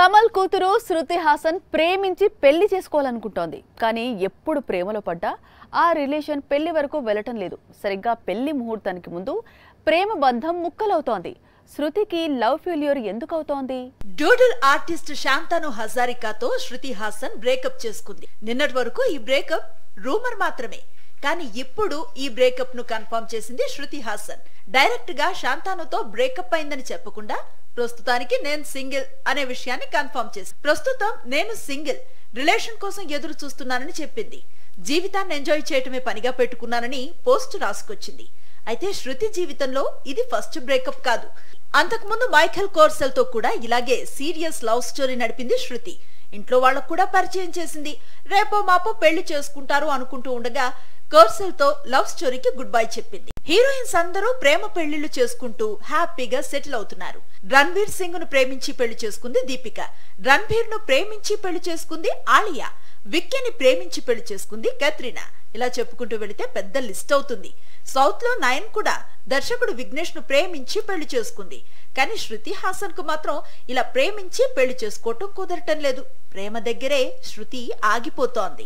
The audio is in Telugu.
కమల్ కూతురు శృతి హాసన్ ప్రేమించి పెళ్లి చేసుకోవాలనుకుంటోంది. కానీ ఎప్పుడు ప్రేమలో పడ్డా ఆ రిలేషన్ పెళ్లి వరకు వెళ్ళటం లేదు. సరిగ్గా పెళ్లి ముహూర్తానికి ముందు ప్రేమ బంధం ముక్కలవుతోంది. శృతికి లవ్ ఫెయిల్యూర్ ఎందుకు అవుతోంది? Doodle artist Shantanu హజారికాతో Shruti Haasan breakup చేసుకుంది. నిన్నటి వరకు ఈ బ్రేకప్ రూమర్ మాత్రమే. కానీ ఇప్పుడు ఈ బ్రేకప్ ను కన్ఫర్మ్ చేసింది శృతి హాసన్. డైరెక్ట్ గా శాంతనుతో బ్రేకప్ అయిందని చెప్పకుండా ప్రస్తుతానికి నేను సింగిల్ అనే విషయాన్ని కన్ఫర్మ్ చేసి ప్రస్తుతం నేను సింగిల్ రిలేషన్ కోసం ఎదురు చూస్తున్నానని చెప్పింది. జీవితాన్ని ఎంజాయ్ చేయటమే పనిగా పెట్టుకున్నానని పోస్ట్ రాసుకొచ్చింది. అయితే శృతి జీవితంలో ఇది ఫస్ట్ బ్రేకప్ కాదు. అంతకుముందు మైఖేల్ కోర్సెల్ తో కూడా ఇలాగే సీరియస్ లవ్ స్టోరీ నడిపింది శృతి. ఇంట్లో వాళ్ళకు కూడా పరిచయం చేసింది. రేపో మాపో పెళ్లి చేసుకుంటారు అనుకుంటూ ఉండగా కోర్సెల్ తో లవ్ స్టోరీకి గుడ్ బై చెప్పింది. హీరోయిన్స్ అందరూ ప్రేమ పెళ్లిళ్లు చేసుకుంటూ హ్యాపీగా సెటిల్ అవుతున్నారు. రణ్వీర్ సింగ్ ను ప్రేమించి పెళ్లి చేసుకుంది దీపిక. రణ్వీర్ ను ప్రేమించి పెళ్లి చేసుకుంది ఆలియా. విక్కీని ప్రేమించి పెళ్లి చేసుకుంది కత్రినా. ఇలా చెప్పుకుంటూ వెళితే పెద్ద లిస్ట్ అవుతుంది. సౌత్ లో నయన్ కూడా దర్శకుడు విఘ్నేష్ ను ప్రేమించి పెళ్లి చేసుకుంది. కానీ శృతి హాసన్ కు మాత్రం ఇలా ప్రేమించి పెళ్లి చేసుకోవటం కుదరటం లేదు. ప్రేమ దగ్గరే శృతి ఆగిపోతోంది.